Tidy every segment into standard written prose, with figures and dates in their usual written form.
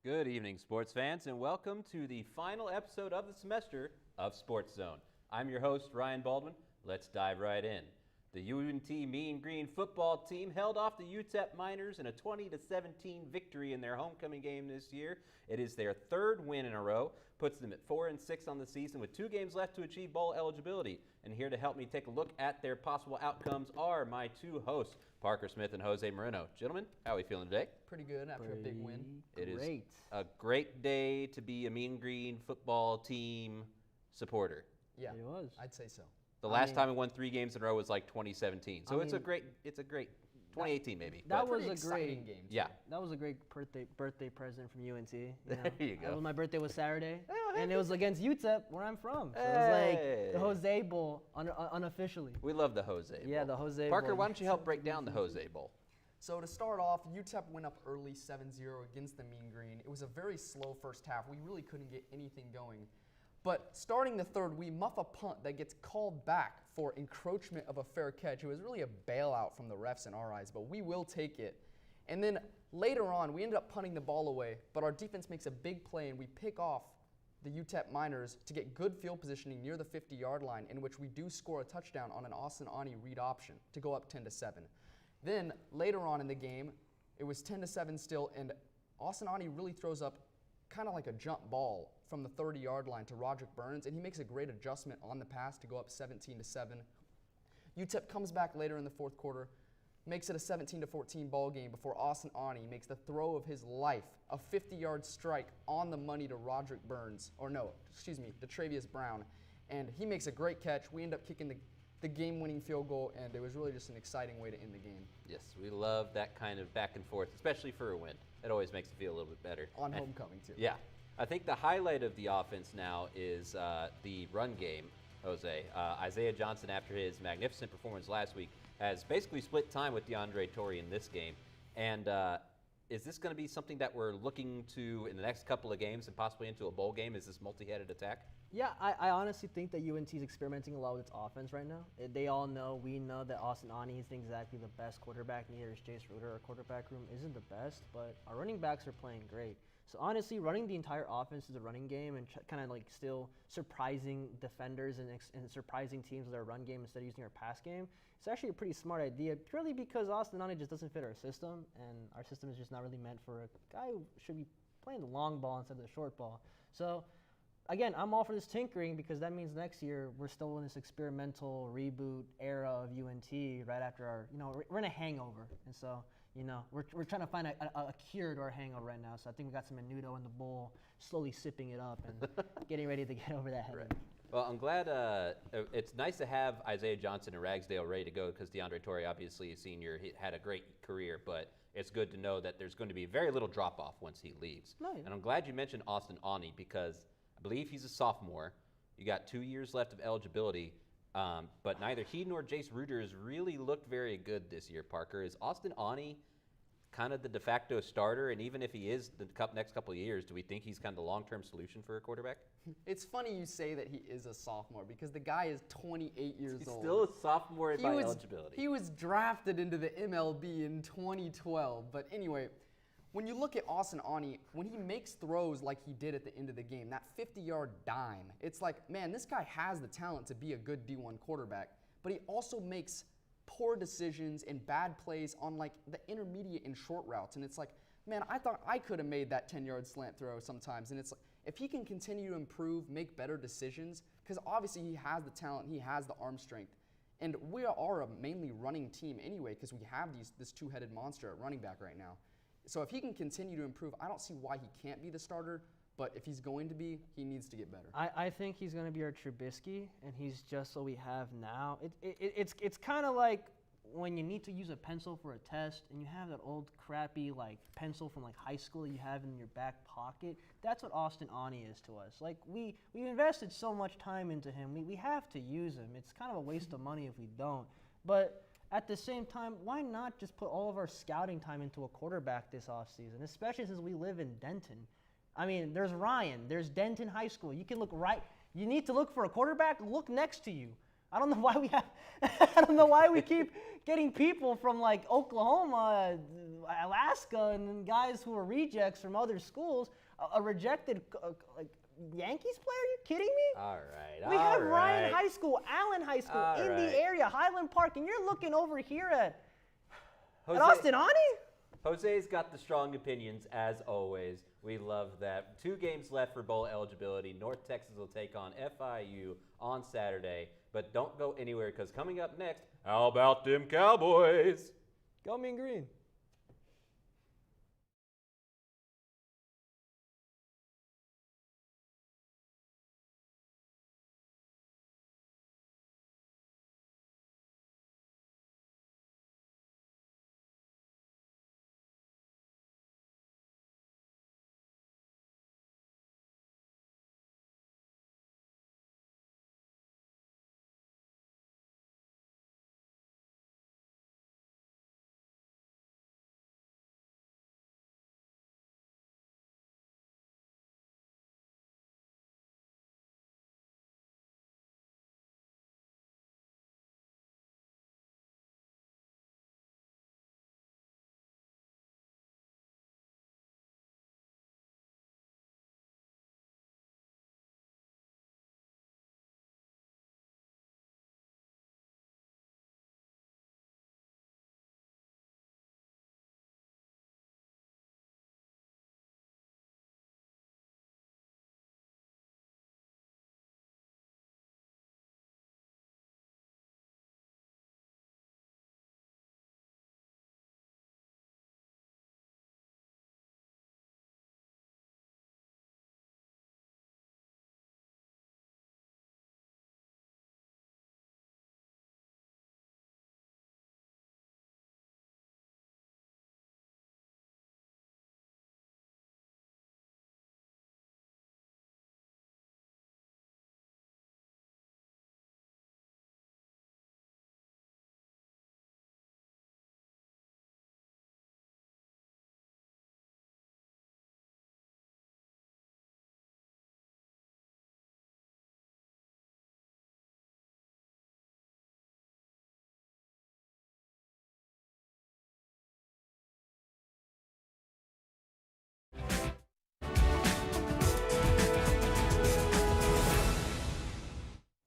Good evening, sports fans, and welcome to the final episode of the semester of Sportszone. I'm your host, Ryan Baldwin. Let's dive right in. The UNT Mean Green football team held off the UTEP Miners in a 20-17 victory in their homecoming game this year. It is their third win in a row, puts them at 4-6 on the season with 2 games left to achieve bowl eligibility. And here to help me take a look at their possible outcomes are my two hosts, Parker Smith and Jose Moreno. Gentlemen, how are we feeling today? Pretty good after a big win. It is a great day to be a Mean Green football team supporter. Yeah, it was. I'd say so. The last time we won 3 games in a row was like 2017. So it's a great 2018 maybe. That was a exciting great game. Yeah. That was a great birthday present from UNT. You know? There you go. My birthday was Saturday, and it was against UTEP, where I'm from. So it was like the Jose Bowl unofficially. We love the Jose Bowl. Yeah, the Jose Parker, Bowl. why don't you help break down the Jose Bowl? So to start off, UTEP went up early 7-0 against the Mean Green. It was a very slow first half. We really couldn't get anything going. But starting the third, we muff a punt that gets called back for encroachment of a fair catch. It was really a bailout from the refs in our eyes, but we will take it. And then later on, we ended up punting the ball away, but our defense makes a big play and we pick off the UTEP Miners to get good field positioning near the 50-yard line, in which we do score a touchdown on an Austin Ani read option to go up 10-7. Then later on in the game, it was 10-7 still, and Austin Ani really throws up kind of like a jump ball from the 30-yard line to Roderick Burns, and he makes a great adjustment on the pass to go up 17-7. UTEP comes back later in the fourth quarter, makes it a 17-14 ball game before Austin Ani makes the throw of his life, a 50-yard strike on the money to Roderick Burns, to Travius Brown, and he makes a great catch. We end up kicking the game-winning field goal, and it was really just an exciting way to end the game. Yes, we love that kind of back and forth, especially for a win. It always makes it feel a little bit better. On homecoming, too. Yeah. I think the highlight of the offense now is the run game, Jose. Isaiah Johnson, after his magnificent performance last week, has basically split time with DeAndre Torrey in this game. And is this going to be something that we're looking to in the next couple of games and possibly into a bowl game? Is this multi-headed attack? Yeah, I honestly think that UNT is experimenting a lot with its offense right now. We know that Austin Ani isn't exactly the best quarterback. Neither is Jace Ruder. Our quarterback room isn't the best, but our running backs are playing great. So honestly, running the entire offense is a running game and kind of like still surprising defenders and surprising teams with our run game instead of using our pass game, it's actually a pretty smart idea, purely because Austin Ani just doesn't fit our system, and our system is just not really meant for a guy who should be playing the long ball instead of the short ball. So again, I'm all for this tinkering because that means next year we're still in this experimental reboot era of UNT right after we're in a hangover. And so, we're trying to find a cure to our hangover right now. So I think we got some menudo in the bowl, slowly sipping it up and getting ready to get over that headache. Right. Well, I'm glad it's nice to have Isaiah Johnson and Ragsdale ready to go because DeAndre Torrey, obviously a senior, he had a great career, but it's good to know that there's going to be very little drop-off once he leaves. No, yeah. And I'm glad you mentioned Austin Ani because I believe he's a sophomore. You got 2 years left of eligibility, but neither he nor Jace Ruder has really looked very good this year, Parker. Is Austin Ani kind of the de facto starter? And even if he is the next couple of years, do we think he's kind of the long-term solution for a quarterback? It's funny you say that he is a sophomore because the guy is 28 years old. He's still a sophomore by eligibility. He was drafted into the MLB in 2012. But anyway, when you look at Austin Ani, when he makes throws like he did at the end of the game, that 50-yard dime, it's like, man, this guy has the talent to be a good D1 quarterback, but he also makes poor decisions and bad plays on like the intermediate and short routes. And it's like, man, I thought I could have made that 10-yard slant throw sometimes. And it's like, if he can continue to improve, make better decisions, because obviously he has the talent, he has the arm strength. And we are a mainly running team anyway because we have this two-headed monster at running back right now. So if he can continue to improve, I don't see why he can't be the starter, but if he's going to be, he needs to get better. I think he's going to be our Trubisky, and he's just what we have now. It's kind of like when you need to use a pencil for a test and you have that old crappy like pencil from like high school that you have in your back pocket. That's what Austin Ani is to us. Like we've invested so much time into him. We have to use him. It's kind of a waste of money if we don't. But at the same time, why not just put all of our scouting time into a quarterback this offseason, especially since we live in Denton? I mean, there's Ryan, there's Denton High School. You can look right. You need to look for a quarterback, look next to you. I don't know why we have. I don't know why we keep getting people from like Oklahoma, Alaska, and then guys who are rejects from other schools. A rejected like Yankees player? Are you kidding me? All right. We have Ryan High School, Allen High School in the area, Highland Park, and you're looking over here at Austin Ani? Jose's got the strong opinions, as always. We love that. 2 games left for bowl eligibility. North Texas will take on FIU on Saturday. But don't go anywhere, because coming up next, how about them Cowboys? Go Mean Green.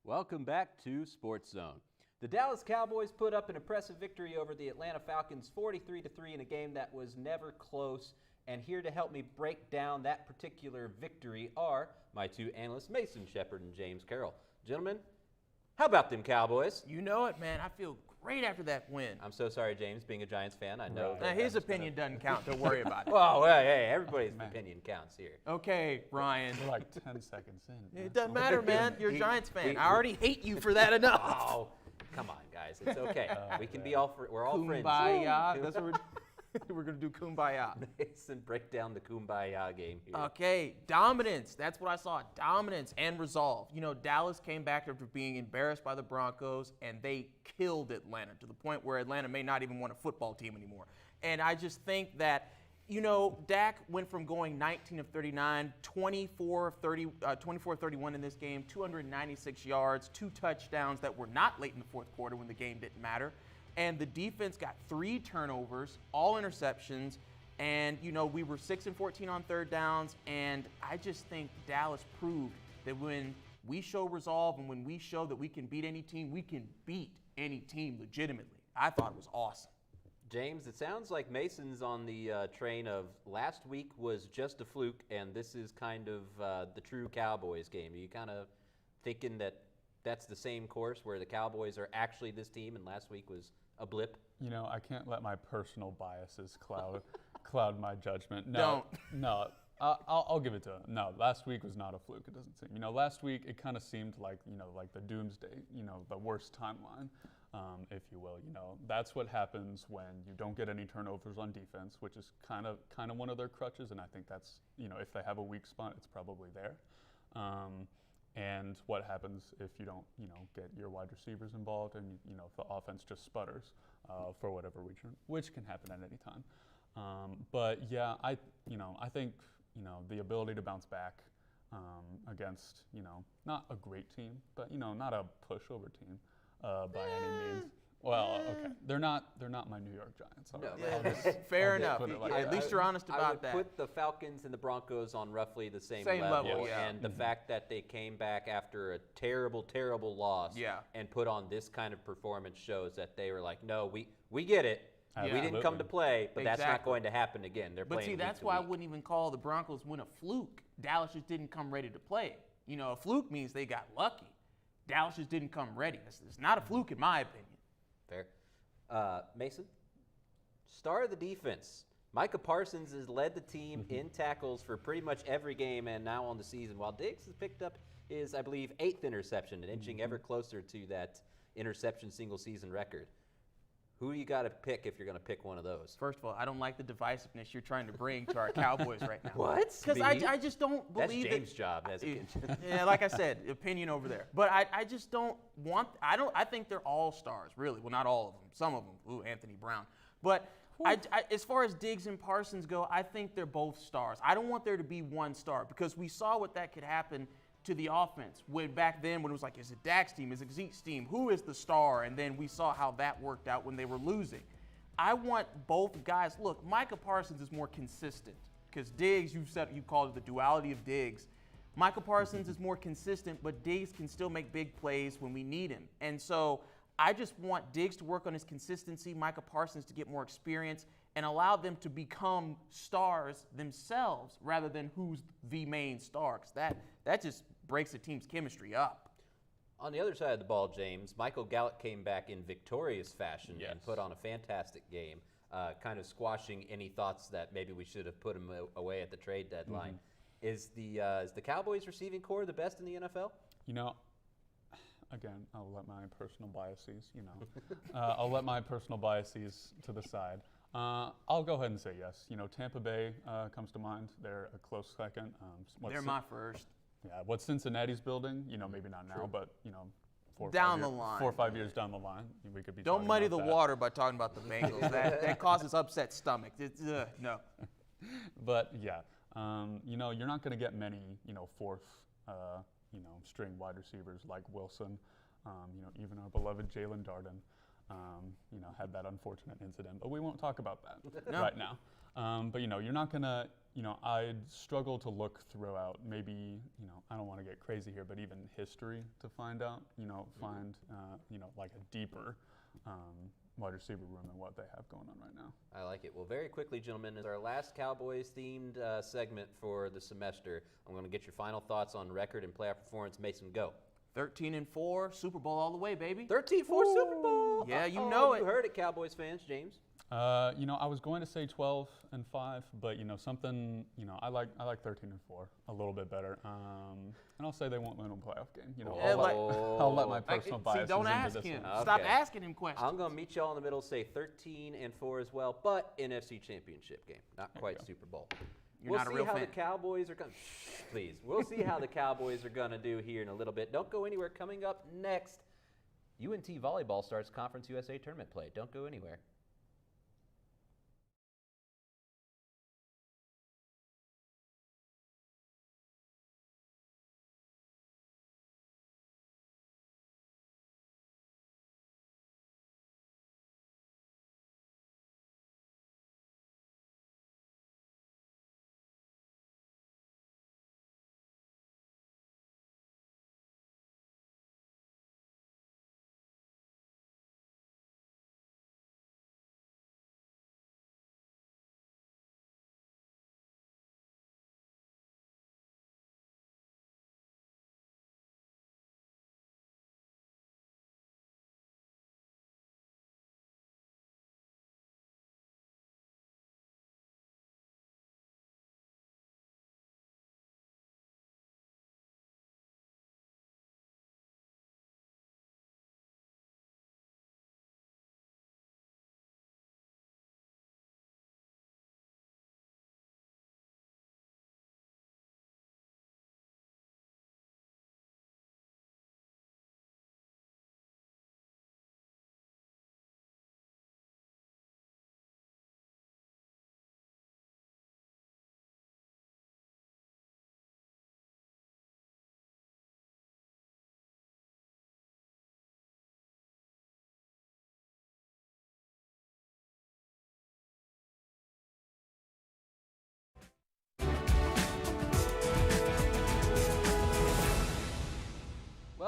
Welcome back to Sports Zone. The Dallas Cowboys put up an impressive victory over the Atlanta Falcons 43-3 in a game that was never close. And here to help me break down that particular victory are my 2 analysts, Mason Shepard and James Carroll. Gentlemen, how about them Cowboys? You know it, man. I feel great after that win. I'm so sorry, James, being a Giants fan. I know. Now, his opinion doesn't count. Don't worry about it. Well, hey, everybody's opinion counts here. Okay, Ryan. We're like 10 seconds in. It doesn't matter, man. You're a Giants fan. I already hate you for that enough. Oh, come on, guys. It's okay. We can be all we're all friends. Kumbaya. That's what we're going to do, kumbaya. Mason, break down the kumbaya game here. Okay, dominance. That's what I saw. Dominance and resolve. You know, Dallas came back after being embarrassed by the Broncos, and they killed Atlanta to the point where Atlanta may not even want a football team anymore. And I just think that, you know, Dak went from going 19 of 39, 24 of 31 in this game, 296 yards, 2 touchdowns that were not late in the fourth quarter when the game didn't matter. And the defense got 3 turnovers, all interceptions, and, you know, we were 6 and 14 on third downs, and I just think Dallas proved that when we show resolve and when we show that we can beat any team, we can beat any team legitimately. I thought it was awesome. James, it sounds like Mason's on the train of last week was just a fluke, and this is kind of the true Cowboys game. Are you kind of thinking that that's the same course where the Cowboys are actually this team and last week was a blip? You know, I can't let my personal biases cloud my judgment. No, I'll give it to him. No, last week was not a fluke. It doesn't seem. You know, last week it kind of seemed like, you know, like the doomsday. You know, the worst timeline, if you will. You know, that's what happens when you don't get any turnovers on defense, which is kind of one of their crutches. And I think that's, you know, if they have a weak spot, it's probably there. And what happens if you don't, you know, get your wide receivers involved and, you know, if the offense just sputters for whatever reason, which can happen at any time. But yeah, I think, you know, the ability to bounce back against, not a great team, but, not a pushover team by any means. Well, okay, they're not my New York Giants. All right. Yeah, fair enough. At least you're honest about that. I would put the Falcons and the Broncos on roughly the same level, yeah. And the fact that they came back after a terrible, terrible loss and put on this kind of performance shows that they were like, no, we get it. Yeah. We didn't come to play, but that's not going to happen again. They're playing. But see, that's why I wouldn't even call the Broncos win a fluke. Dallas just didn't come ready to play. A fluke means they got lucky. Dallas just didn't come ready. It's not a fluke in my opinion. Fair. Mason, star of the defense. Micah Parsons has led the team in tackles for pretty much every game and now on the season, while Diggs has picked up his, I believe, 8th interception and inching ever closer to that interception single-season record. Who do you got to pick if you're going to pick one of those? First of all, I don't like the divisiveness you're trying to bring to our Cowboys right now. What? Because I just don't believe that's James' job as a yeah, like I said, opinion over there. But I just don't want. I think they're all stars, really. Well, not all of them. Some of them. Ooh, Anthony Brown. But as far as Diggs and Parsons go, I think they're both stars. I don't want there to be one star because we saw what that could happen to the offense back then when it was like, is it Dak's team? Is it Zeke's team? Who is the star? And then we saw how that worked out when they were losing. I want both guys. Look, Micah Parsons is more consistent because Diggs, you called it the duality of Diggs. Micah Parsons is more consistent, but Diggs can still make big plays when we need him. And so I just want Diggs to work on his consistency, Micah Parsons to get more experience, and allow them to become stars themselves rather than who's the main star. Because that just breaks the team's chemistry up. On the other side of the ball, James, Michael Gallup came back in victorious fashion and put on a fantastic game, kind of squashing any thoughts that maybe we should have put him away at the trade deadline. Is the Cowboys receiving core the best in the NFL? Again, I'll let my personal biases, I'll let my personal biases to the side. I'll go ahead and say yes. Tampa Bay comes to mind. They're a close second. They're my first. Yeah, what Cincinnati's building, maybe not now, but 4 or 5 years down the line, we could be. Don't muddy the water by talking about the Bengals. that causes upset stomach. No. But yeah, you're not going to get many, fourth, string wide receivers like Wilson. Even our beloved Jalen Darden, had that unfortunate incident. But we won't talk about that right now. But you're not going to. I'd struggle to look throughout maybe, I don't want to get crazy here, but even history to find out, like a deeper wide receiver room than what they have going on right now. I like it. Well, very quickly, gentlemen, as our last Cowboys-themed segment for the semester, I'm going to get your final thoughts on record and playoff performance. Mason, go. 13-4, Super Bowl all the way, baby. 13-4 Super Bowl. Yeah, you know it. You heard it, Cowboys fans. James? I was going to say 12-5, but something. I like 13-4 a little bit better. And I'll say they won't win a playoff game. I'll let my personal biases don't into ask this him. one. Stop asking him questions. I'm going to meet y'all in the middle, say 13-4 as well, but NFC Championship game, not quite Super Bowl. You're not a real fan. We'll see how the Cowboys are going. Please, we'll see how the Cowboys are going to do here in a little bit. Don't go anywhere. Coming up next, UNT volleyball starts Conference USA tournament play. Don't go anywhere.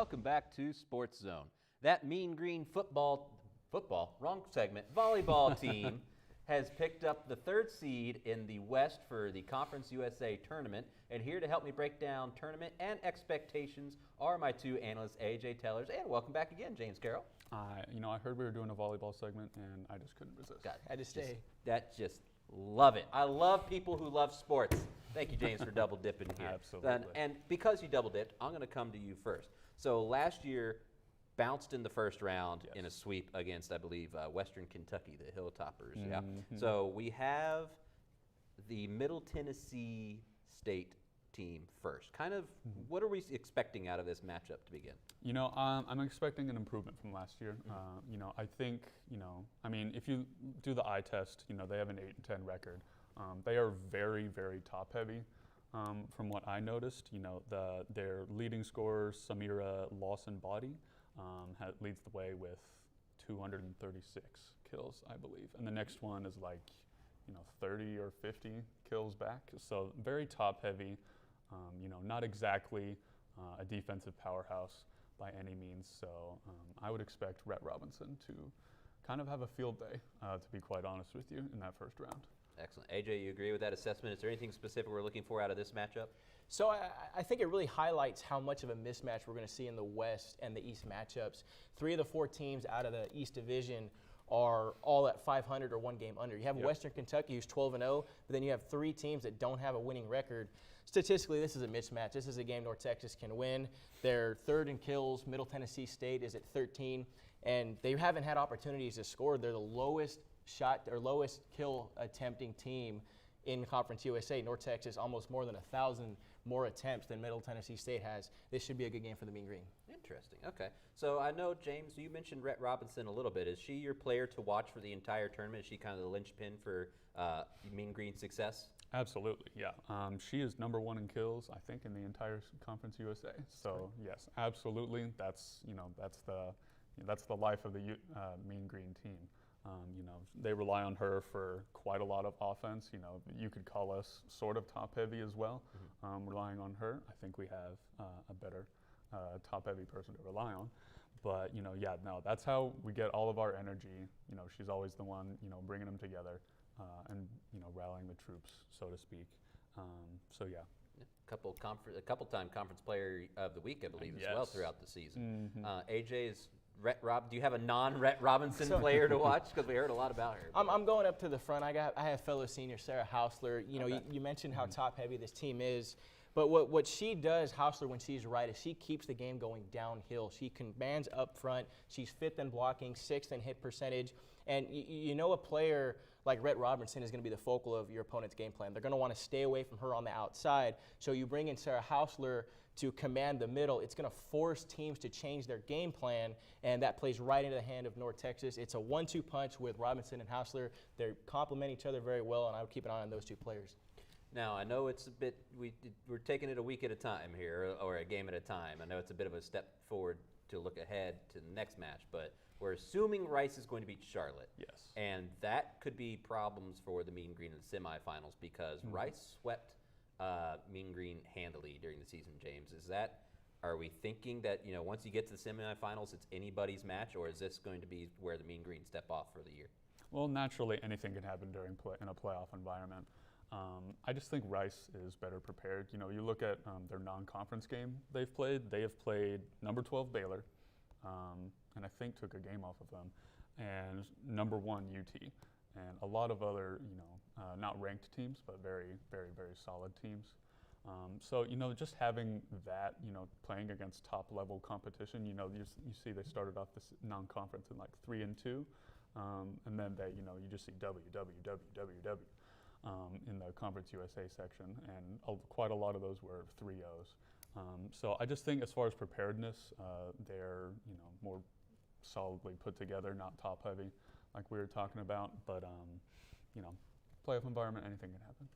welcome back to Sports Zone. That Mean Green wrong segment, volleyball team has picked up the 3rd seed in the West for the Conference USA tournament. And here to help me break down tournament and expectations are my 2 analysts, AJ Tellers, and welcome back again, James Carroll. I heard we were doing a volleyball segment, and I just couldn't resist. Had to stay. Love it. I love people who love sports. Thank you, James, for double dipping here. Absolutely. And because you double dipped, I'm going to come to you first. So last year, bounced in the first round in a sweep against, I believe, Western Kentucky, the Hilltoppers. Yeah. So we have the Middle Tennessee State team first. Kind of, what are we expecting out of this matchup to begin? I'm expecting an improvement from last year. I think, if you do the eye test, they have an 8-10 record. They are very, very top heavy. From what I noticed, their leading scorer, Samira Lawson-Body, leads the way with 236 kills, I believe. And the next one is 30 or 50 kills back. So very top heavy, not exactly a defensive powerhouse by any means. So I would expect Rhett Robinson to kind of have a field day, to be quite honest with you, in that first round. Excellent. AJ, you agree with that assessment? Is there anything specific we're looking for out of this matchup? So I think it really highlights how much of a mismatch we're going to see in the West and the East matchups. 3 of the 4 teams out of the East Division are all at 500 or 1 game under. You have Western Kentucky, who's 12-0, but then you have 3 teams that don't have a winning record. Statistically, this is a mismatch. This is a game North Texas can win. They're 3rd in kills. Middle Tennessee State is at 13, and they haven't had opportunities to score. They're the lowest kill attempting team in Conference USA. North Texas almost more than 1,000 more attempts than Middle Tennessee State has. This should be a good game for the Mean Green. Interesting. Okay. So I know, James, you mentioned Rhett Robinson a little bit. Is she your player to watch for the entire tournament? Is she kind of the linchpin for Mean Green's success? Absolutely, yeah. She is number 1 in kills, I think, in the entire Conference USA. So yes, absolutely. That's the life of the Mean Green team. They rely on her for quite a lot of offense. You could call us sort of top-heavy as well, relying on her. I think we have a better top-heavy person to rely on. But, that's how we get all of our energy. She's always the one, bringing them together and, rallying the troops, so to speak. A couple-time Conference Player of the Week, I believe, as well throughout the season. AJ's do you have a non-Rhett Robinson player to watch? Because we heard a lot about her. I'm going up to the front. I have fellow senior Sarah Hausler. You mentioned how top-heavy this team is. But what she does, Hausler, when she's right, is she keeps the game going downhill. She commands up front. She's 5th in blocking, 6th in hit percentage. And a player like Rhett Robinson is going to be the focal of your opponent's game plan. They're going to want to stay away from her on the outside. So you bring in Sarah Hausler to command the middle. It's going to force teams to change their game plan, and that plays right into the hand of North Texas. It's a 1-2 punch with Robinson and Hausler. They complement each other very well, and I would keep an eye on those 2 players. Now, I know it's a bit, we're taking it a week at a time here, or a game at a time. I know it's a bit of a step forward to look ahead to the next match, but we're assuming Rice is going to beat Charlotte. Yes. And that could be problems for the Mean Green in the semifinals because Rice swept Mean Green handily during the season, James. Are we thinking that, once you get to the semifinals, it's anybody's match, or is this going to be where the Mean Green step off for the year? Well, naturally, anything can happen in a playoff environment. I just think Rice is better prepared. You look at their non-conference game they've played. They have played number 12 Baylor, and I think took a game off of them, and number 1 UT, and a lot of other, not ranked teams, but very, very, very solid teams. So, just having that, playing against top-level competition, you see they started off this non-conference in 3-2, and then they, you just see W in the Conference USA section, and quite a lot of those were 3-0s. So I just think as far as preparedness, they're, more solidly put together, not top-heavy like we were talking about, but, playoff environment, anything can happen.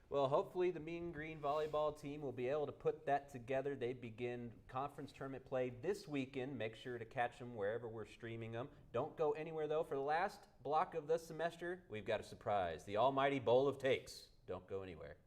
Well, hopefully the Mean Green volleyball team will be able to put that together. They begin conference tournament play this weekend. Make sure to catch them wherever we're streaming them. Don't go anywhere, though. For the last block of the semester, we've got a surprise, the almighty Bowl of Takes. Don't go anywhere.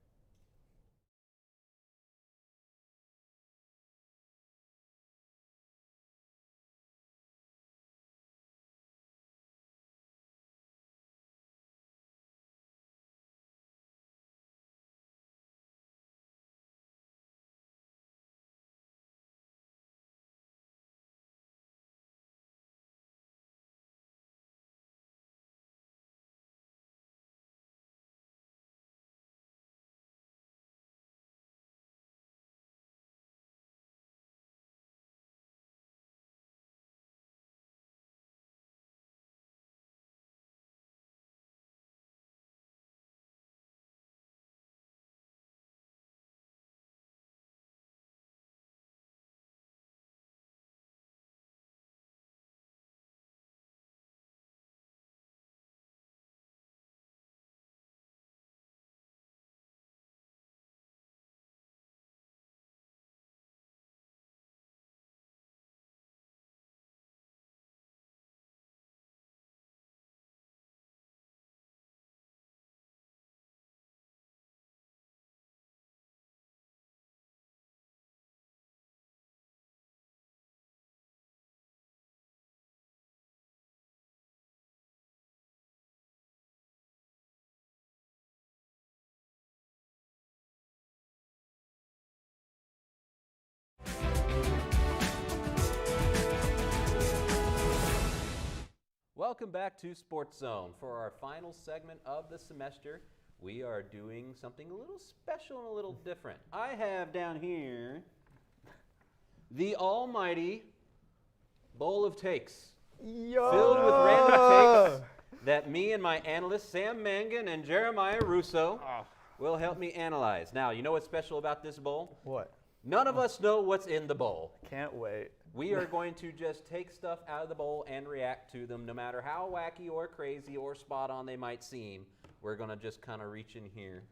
Welcome back to Sports Zone. For our final segment of the semester, we are doing something a little special and a little different. I have down here the almighty bowl of takes. Filled with random takes that me and my analysts, Sam Mangan and Jeremiah Russo, will help me analyze. Now, you know what's special about this bowl? What? None of us know what's in the bowl. Can't wait. We are going to just take stuff out of the bowl and react to them, no matter how wacky or crazy or spot on they might seem. We're going to just kind of reach in here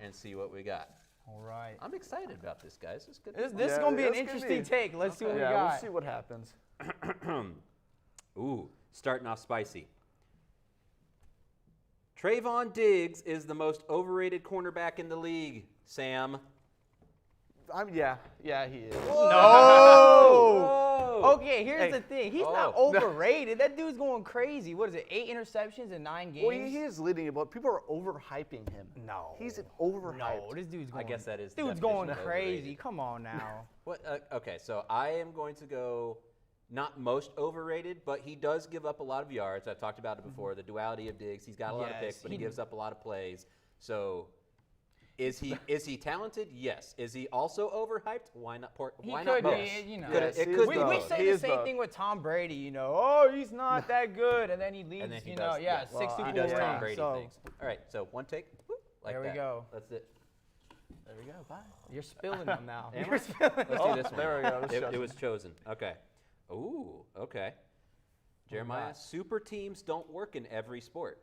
and see what we got. All right. I'm excited about this, guys. This is good. This is going to be an interesting take. Let's see what we got. We'll see what happens. Ooh, starting off spicy. Trayvon Diggs is the most overrated cornerback in the league, Sam. Yeah, he is. Whoa! Okay, here's the thing. He's not overrated. That dude's going crazy. What is it, 8 interceptions in 9 games? Well, he is leading it, but people are overhyping him. No. He's overhyped. No, this dude's going I guess that is the Dude's definition going of crazy. overrated. Come on now. What? Okay, so I am going to go not most overrated, but he does give up a lot of yards. I've talked about it before. The duality of Diggs. He's got a lot of picks, but he gives up a lot of plays. So is he talented? Yes. Is he also overhyped? Why not? Why not both? Yes, It he could is be both. We both. say He the is same both. thing with Tom Brady, Oh, he's not that good. And then he leads, And then he does, 6 yeah. Super Bowl He does Tom rings. Brady So things. All right, so one take. Whoop, like There we that. go. That's it. There we go. Bye. You're spilling them now. Am I? You're spilling Let's them. do this one. there we go. It was chosen. Okay. Ooh, okay. Jeremiah, super teams don't work in every sport.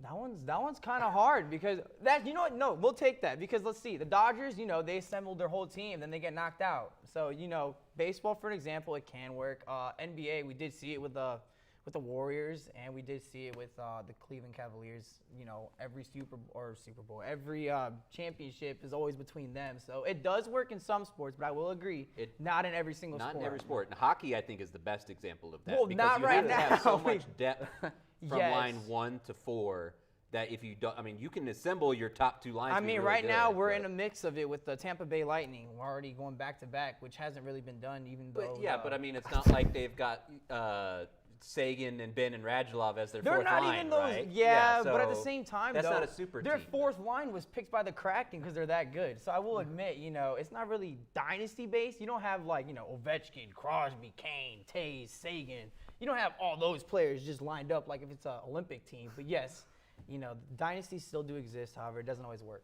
That one's kind of hard because what? No, we'll take that because let's see. The Dodgers, they assembled their whole team, then they get knocked out. So, baseball, for an example, it can work. NBA, we did see it with the Warriors, and we did see it with the Cleveland Cavaliers. Every Super Bowl, every championship is always between them. So it does work in some sports, but I will agree, not in every single sport. Not in every sport. And hockey, I think, is the best example of that. Well, because not you right have to have so now. much depth from Yes. line 1 to 4 that if you don't, you can assemble your top 2 lines. Right now we're in a mix of it with the Tampa Bay Lightning. We're already going back to back, which hasn't really been done, even though. But it's not like they've got Sagan and Ben and Radulov as their They're fourth not line, even those. right? Yeah, but at the so same time, that's though, not a super their team. fourth line was picked by the Kraken because they're that good. So I will admit, it's not really dynasty based. You don't have Ovechkin, Crosby, Kane, Taves, Sagan. You don't have all those players just lined up like if it's an Olympic team. But yes, dynasties still do exist. However, it doesn't always work.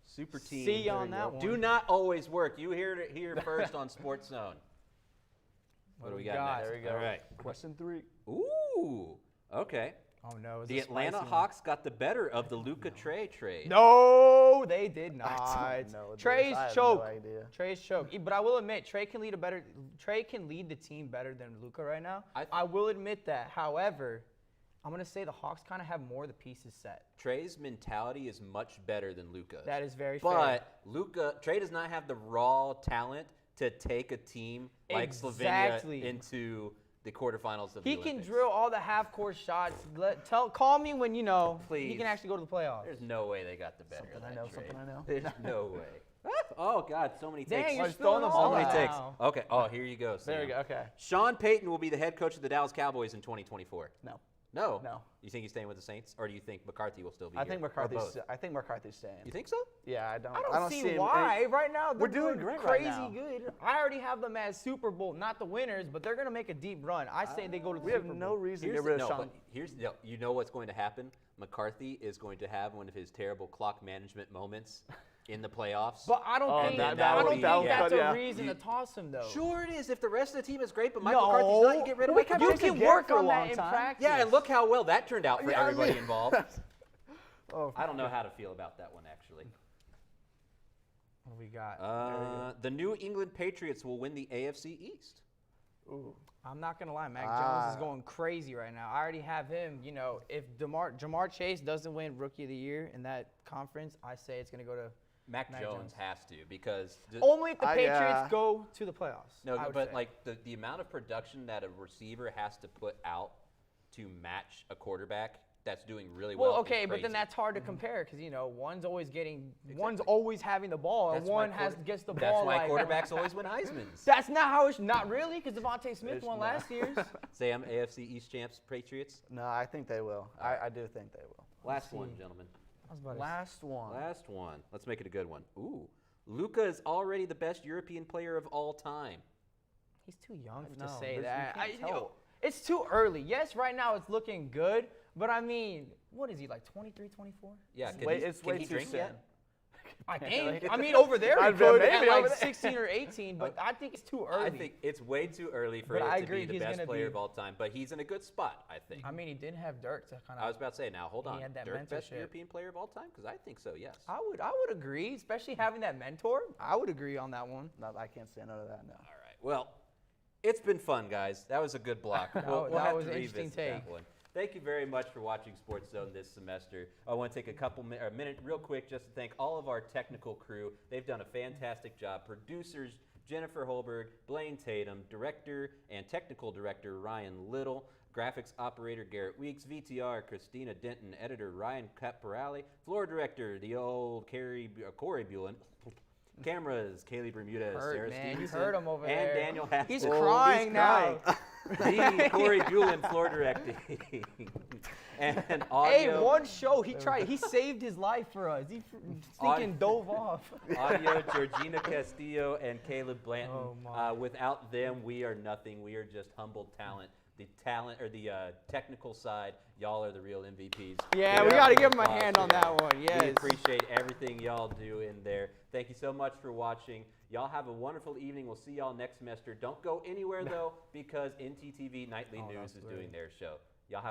Super teams. See you on that one. Do not always work. You heard it here first on Sports Zone. What do we got next? There we go. All right. Question 3. Ooh. Okay. Oh no! The Atlanta Hawks got the better of the Luka Trey trade. No, they did not. I don't know this. Trey's I have choke. no idea. Trey's choke. But I will admit, Trey can lead the team better than Luka right now. I will admit that. However, I'm gonna say the Hawks kind of have more of the pieces set. Trey's mentality is much better than Luka's. That is very fair. But Trey does not have the raw talent to take a team like Slovenia into the quarterfinals of the He can Olympics. drill all the half-court shots. Call me when he Please. can actually go to the playoffs. There's no way they got the better of that trade. Something I know. There's no way. Oh, God, so many takes. Dang, you're Just spilling throwing all So many that takes. now. Okay. Oh, here you go, Sam. There we go. Okay. Sean Payton will be the head coach of the Dallas Cowboys in 2024. No. No? No. You think he's staying with the Saints, or do you think McCarthy will still be I here? think Or McCarthy's. both? I think McCarthy's staying. You think so? Yeah, I I don't see him- why. Right now, We're they're doing great right crazy now. good. I already have them as Super Bowl, not the winners, but they're going to make a deep run. I say they go to the We Super have Bowl. no reason to Here's get rid the, of no, Sean. but here's the, you know what's going to happen? McCarthy is going to have one of his terrible clock management moments in the playoffs. But I don't think, that I would don't be- think yeah. that's a Yeah. reason to toss him, though. Sure it is. If the rest of the team is great, but Michael McCarthy's not, you get rid of McCarthy. You can work on that in time. practice. Yeah, and look how well that turned out for Yeah, I everybody mean- involved. Oh, I don't know how to feel about that one, actually. What do we got? The New England Patriots will win the AFC East. ooh. I'm not going to lie. Mac Jones is going crazy right now. I already have him. If Jamar Chase doesn't win Rookie of the Year in that conference, I say it's going to go to Mac Mac Jones Jones. has to because only if the I, Patriots go to the playoffs. no, I would but say. like the amount of production that a receiver has to put out to match a quarterback that's doing really well. Well, is okay, but crazy. then that's hard to compare because one's always having the ball, and That's why one gets the That's ball. why like, quarterbacks always win Heisman's. That's not how it's not really because Devontae Smith It's won not. last year's. Sam, AFC East champs, Patriots. No, I think they will. I do think they will. Last one, gentlemen. I was about to Last one. Last one. Let's make it a good one. Ooh, Luka is already the best European player of all time. He's too young No, to say but you that. can't tell. It's too early. Yes, right now it's looking good, but I mean, what is he, like 23, 24? Yeah, It's way he too drink soon. yet? I think. I mean, over there he I'd could bet at maybe like over there. 16 or 18, but I think it's too early. I think it's way too early for But him I to agree, be the he's best gonna player be- of all time. But he's in a good spot, I think. I mean, he did have Dirk to kind I was of. about to say, now hold He on. had that Dirk, best mentorship. European player of all time? Because I think so, yes. I would agree, especially having that mentor. I would agree on that one. No, I can't say no to that. No. All right. Well, it's been fun, guys. That was a good block. We'll that have was to an interesting revisit that take. one. Thank you very much for watching Sports Zone this semester. I want to take a minute real quick just to thank all of our technical crew. They've done a fantastic job. Producers Jennifer Holberg, Blaine Tatum, director and technical director Ryan Little, graphics operator Garrett Weeks, VTR Christina Denton, editor Ryan Caporale, floor director the old Corey Bulin, cameras Kaylee Bermudez, Hurt, Sarah man. You Stevenson, heard him over and there. Daniel Haskell. He's crying now. The Corey Bulin floor directing. And Hey, audio. one show he tried. He saved his life for us. He stinking dove off. Audio, Georgina Castillo and Caleb Blanton. Oh, my. Without them, we are nothing. We are just humble talent. The technical side, y'all are the real MVPs. Yeah, we Give got to them give him a applause hand for on that. that one. Yes. We appreciate everything y'all do in there. Thank you so much for watching. Y'all have a wonderful evening. We'll see y'all next semester. Don't go anywhere, though, because NTTV Nightly News is doing their show. Y'all have